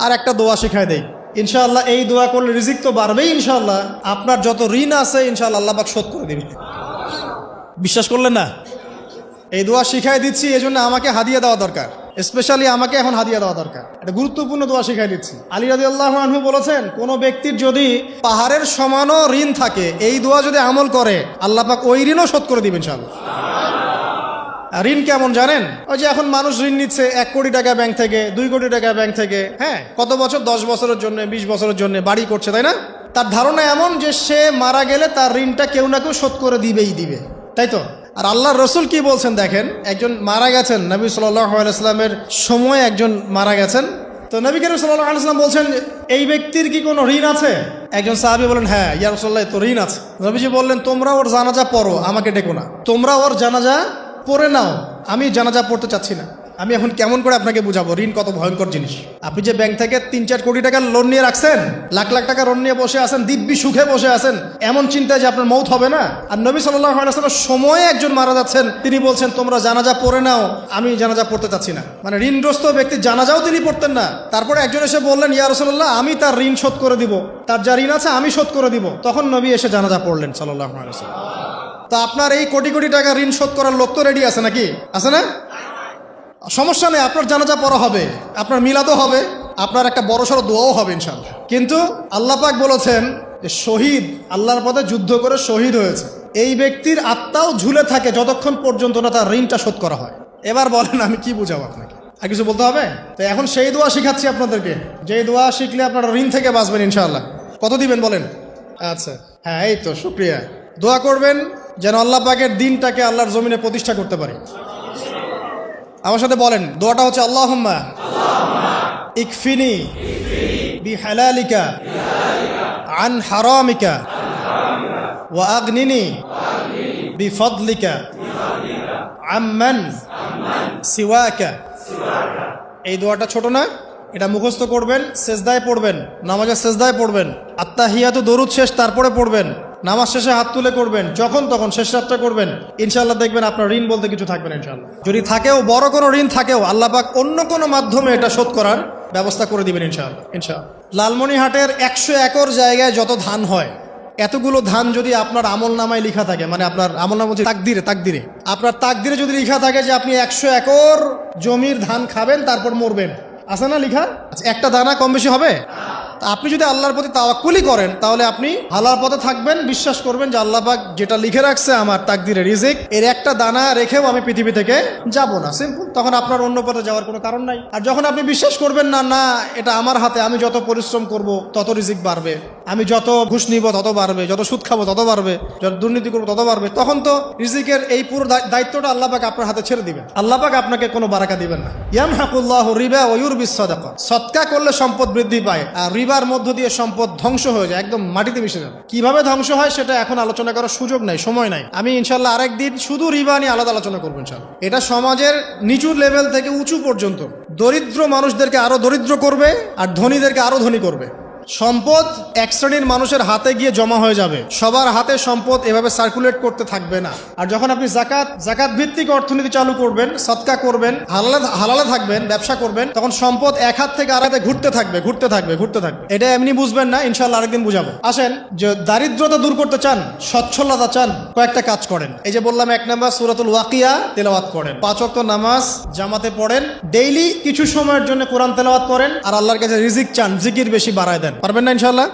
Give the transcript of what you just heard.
আর একটা দোয়া শিখাই দেই, ইনশাআল্লাহ এই দোয়া করলে রিজিক তো বাড়বেই ইনশাআল্লাহ, আপনার যত ঋণ আছে ইনশাআল্লাহ আল্লাহ পাক শোধ করে দেবে। বিশ্বাস করলেন না? এই দোয়া শিখাই দিচ্ছি, এই জন্য আমাকে হাদিয়া দেওয়া দরকার, স্পেশালি আমাকে এখন হাদিয়া দেওয়া দরকার। এটা গুরুত্বপূর্ণ দোয়া শিখাই দিচ্ছি। আলী রাদিয়াল্লাহু আনহু বলেছেন, কোনো ব্যক্তির যদি পাহাড়ের সমানও ঋণ থাকে, এই দোয়া যদি আমল করে আল্লাহ পাক ওই ঋণও শোধ করে দিবেন ইনশাআল্লাহ। ঋণ কেমন জানেন? ওই যে এখন মানুষ ঋণ নিচ্ছে 1 কোটি টাকা ব্যাংক থেকে, 2 কোটি টাকা ব্যাংক থেকে, হ্যাঁ, কত বছর, 10 বছরের জন্য, 20 বছরের জন্য বাড়ি করছে, তাই না? তার ধারণা এমন যে সে মারা গেলে তার ঋণটা কেউ না কেউ শোধ করে দিবেই দিবে, তাই তো? আর আল্লাহর রসুল কি বলছেন দেখেন, একজন মারা গেছেন, নবী সাল্লাল্লাহু আলাইহি ওয়াসাল্লামের সময় একজন মারা গেছেন। তো নবী করিম সাল্লাল্লাহু আলাইহি ওয়াসাল্লাম বলছেন, এই ব্যক্তির কি কোনো ঋণ আছে? একজন সাহাবী বলেন, হ্যাঁ ইয়া রাসূলুল্লাহ, তো ঋণ আছে। নবীজি বললেন, তোমরা ওর জানাজা পড়ো, আমাকে ডেকো না, তোমরা ওর জানাজা পড়ে নাও, আমি জানাজা পড়তে চাচ্ছি না। আমি এখন কেমন করে আপনাকে বুঝাবো ঋণ কত ভয়ঙ্কর জিনিস? আপনি যে ব্যাংক থেকে 3-4 কোটি টাকার লোন নিয়ে রাখছেন, লাখ লাখ টাকা লোন নিয়ে বসে আছেন, দিব্যি সুখে বসে আছেন, এমন চিন্তায় যে আপনার মৌত হবে না। আর নবী সাল্লাল্লাহু আলাইহি ওয়াসাল্লাম সময়ে একজন মারা যাচ্ছেন, তিনি বলছেন তোমরা জানাজা পড়ে নাও, আমি জানাজা পড়তে চাচ্ছি না। মানে ঋণগ্রস্ত ব্যক্তির জানাজাও তিনি পড়তেন না। তারপরে একজন এসে বললেন, ইয়া রাসূলুল্লাহ, আমি তার ঋণ শোধ করে দিব, তার যা ঋণ আছে আমি শোধ করে দিব। তখন নবী এসে জানাজা পড়লেন সাল্লাল্লাহু আলাইহি ওয়াসাল্লাম। তা আপনার এই কোটি কোটি টাকা ঋণ শোধ করার লোক তো রেডি আছে নাকি? আছে না? সমস্যা নেই, আপনার জানাজা পড়া হবে, আপনার মিলাদও হবে, আপনার একটা বড়সড় দোয়াও হবে ইনশাআল্লাহ। কিন্তু আল্লাহ পাক বলেছেন যে শহীদ, আল্লাহর পথে যুদ্ধ করে শহীদ হয়েছে, এই ব্যক্তির আত্মাও ঝুলে থাকে যতক্ষণ পর্যন্ত না তার ঋণটা শোধ করা হয়। এবার বলেন আমি কি বুঝাবো আপনাকে? আর কিছু বলতে হবে? তো এখন সেই দোয়া শিখাচ্ছি আপনাদেরকে, যেই দোয়া শিখলে আপনারা ঋণ থেকে বাঁচবেন ইনশাআল্লাহ। কত দিবেন বলেন? আচ্ছা, হ্যাঁ, এই তো, শুকরিয়া। দোয়া করবেন যেন আল্লাহ পাকের দিনটাকে আল্লাহর জমিনে প্রতিষ্ঠা করতে পারি। আমার সাথে বলেন, দোয়াটা হচ্ছে আল্লাহুম্মা ইকফিনি বিহালালিকা আন হারামিকা ওয়া আগনিনি বিফদলিকা আম্মান সিওয়াকা। এই দোয়াটা ছোট না, এটা মুখস্থ করবেন, সেজদায় পড়বেন, নামাজের সেজদায় পড়বেন, আত্তাহিয়াতু দরুদ শেষ তারপরে পড়বেন, নামাজ শেষে হাত তুলে করবেন, যখন তখন শেষ রাতটা করবেন, ইনশাআল্লাহ দেখবেন আপনার ঋণ বলতে কিছু থাকবে না ইনশাআল্লাহ। যদি থাকেও, বড় কোনো ঋণ থাকেও, আল্লাহ পাক অন্য কোনো মাধ্যমে এটা শোধ করার ব্যবস্থা করে দিবেন ইনশাআল্লাহ। ইনশাআল্লাহ লালমনিরহাটের 100 একর জায়গায় যত ধান হয়, এতগুলো ধান যদি আপনার আমল নামায় লেখা থাকে, মানে আপনার আমল নামা বলছে তাকদিরে, আপনার তাকদিরে যদি লেখা থাকে যে আপনি 100 একর জমির ধান খাবেন তারপর মরবেন, আছে না লেখা? একটা দানা কম বেশি হবে? আপনি যদি আল্লাহর প্রতি তাওয়াক্কুলি করেন তাহলে আপনি হালাল পথে থাকবেন, বিশ্বাস করবেন যে আল্লাহ পাক যেটা লিখে রাখছে আমার তাকদিরে রিজিক, এর একটা দানা রেখেও আমি পৃথিবী থেকে যাব না, সিম্পল। তখন আপনার অন্য পথে যাওয়ার কোনো কারণ নাই। আর যখন আপনি বিশ্বাস করবেন না, না এটা আমার হাতে, আমি যত পরিশ্রম করব তত রিজিক বাড়বে, আমি যত ঘুষ নিব তত বাড়বে, যত সুদ খাবো তত বাড়বে, যত দুর্নীতি করবো তত বাড়বে, তখন তো রিজিকের এই পুরো দায়িত্বটা আল্লাহ পাক আপনার হাতে ছেড়ে দিবেন। আল্লাহ পাক আপনাকে কোনো বারাকা দিবেন না। ইয়ামহাকুল্লাহু রিবা ওয়া ইউরবিস সাদাকা। সদকা করলে সম্পদ বৃদ্ধি পায়, আর রিবার মধ্য দিয়ে সম্পদ ধ্বংস হয়ে যায়, একদম মাটিতে মিশে যাবে। কিভাবে ধ্বংস হয় সেটা এখন আলোচনা করার সুযোগ নাই, সময় নাই। আমি ইনশাআল্লাহ আরেকদিন শুধু রিবা নিয়ে আলাদা আলোচনা করবো ইনশাআল্লাহ। এটা সমাজের নিচু লেভেল থেকে উঁচু পর্যন্ত দরিদ্র মানুষদেরকে আরো দরিদ্র করবে আর ধনীদেরকে আরো ধনী করবে। সম্পদ এক শ্রেণীর মানুষের হাতে গিয়ে জমা হয়ে যাবে, সবার হাতে সম্পদ এভাবে সার্কুলেট করতে থাকবে না। আর যখন আপনি জাকাত ভিত্তিক অর্থনীতি চালু করবেন, সদকা করবেন, হালালে থাকবেন, ব্যবসা করবেন, তখন সম্পদ এক হাত থেকে আর হাতে ঘুরতে থাকবে। এটা এমনি বুঝবেন না, ইনশাআল্লাহ আরেকদিন বুঝাবো। আসেন, যে দারিদ্রতা দূর করতে চান, সচ্ছলতা চান, কয়েকটা কাজ করেন। এই যে বললাম, 1 নাম্বার সূরাতুল ওয়াকিয়া তেলাওয়াত করেন, 5 ওয়াক্ত নামাজ জামাতে পড়েন, ডেইলি কিছু সময়ের জন্য কোরআন তেলাওয়াত করেন, আর আল্লাহর কাছে রিজিক চান, জিকির বেশি বাড়ায় দেন। পারবেন না ইনশাআল্লাহ?